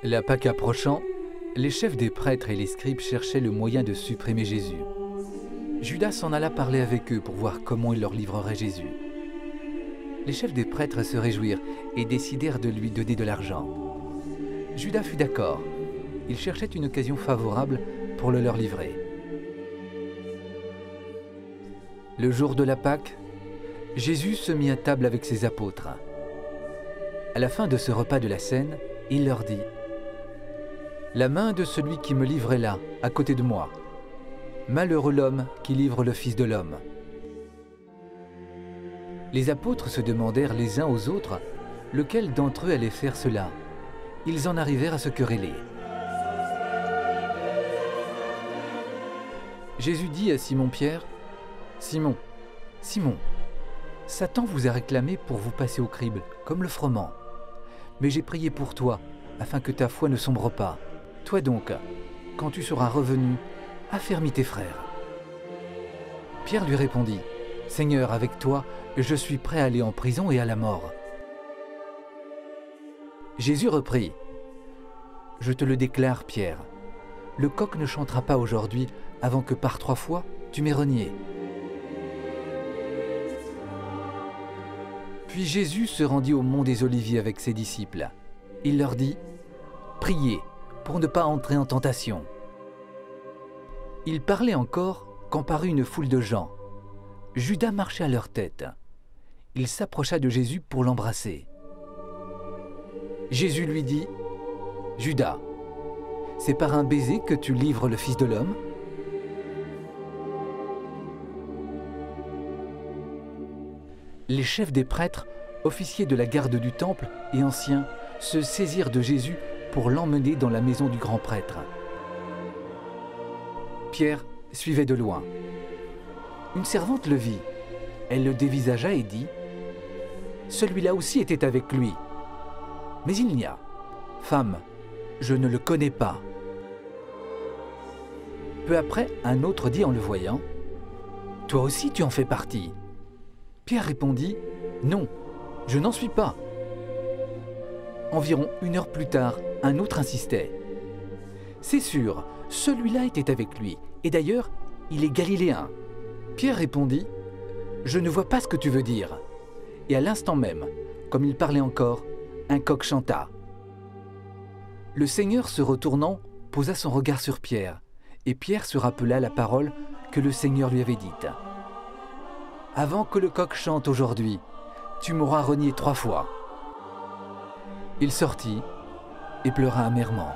La Pâque approchant, les chefs des prêtres et les scribes cherchaient le moyen de supprimer Jésus. Judas s'en alla parler avec eux pour voir comment il leur livrerait Jésus. Les chefs des prêtres se réjouirent et décidèrent de lui donner de l'argent. Judas fut d'accord. Il cherchait une occasion favorable pour le leur livrer. Le jour de la Pâque, Jésus se mit à table avec ses apôtres. À la fin de ce repas de la Cène, il leur dit : « La main de celui qui me livre est là, à côté de moi. Malheureux l'homme qui livre le Fils de l'homme. » Les apôtres se demandèrent les uns aux autres lequel d'entre eux allait faire cela. Ils en arrivèrent à se quereller. Jésus dit à Simon-Pierre : « Simon, Simon, Satan vous a réclamé pour vous passer au crible, comme le froment. Mais j'ai prié pour toi, afin que ta foi ne sombre pas. Toi donc, quand tu seras revenu, affermis tes frères. » Pierre lui répondit : « Seigneur, avec toi, je suis prêt à aller en prison et à la mort. » Jésus reprit : « Je te le déclare, Pierre, le coq ne chantera pas aujourd'hui avant que par 3 fois tu m'aies renié. » Puis Jésus se rendit au mont des Oliviers avec ses disciples. Il leur dit : « Priez pour ne pas entrer en tentation. » Il parlait encore quand parut une foule de gens. Judas marchait à leur tête. Il s'approcha de Jésus pour l'embrasser. Jésus lui dit : « Judas, c'est par un baiser que tu livres le Fils de l'homme ? » Les chefs des prêtres, officiers de la garde du temple et anciens, se saisirent de Jésus pour l'emmener dans la maison du grand prêtre. Pierre suivait de loin. Une servante le vit. Elle le dévisagea et dit : « Celui-là aussi était avec lui. » Mais il nia : « Femme, je ne le connais pas. » Peu après, un autre dit en le voyant : « Toi aussi tu en fais partie. » Pierre répondit : « Non, je n'en suis pas. » Environ 1 heure plus tard, un autre insistait : « C'est sûr, celui-là était avec lui, et d'ailleurs, il est galiléen. » Pierre répondit : « Je ne vois pas ce que tu veux dire. » Et à l'instant même, comme il parlait encore, un coq chanta. Le Seigneur, se retournant, posa son regard sur Pierre, et Pierre se rappela la parole que le Seigneur lui avait dite : « Avant que le coq chante aujourd'hui, tu m'auras renié 3 fois. » Il sortit et pleura amèrement.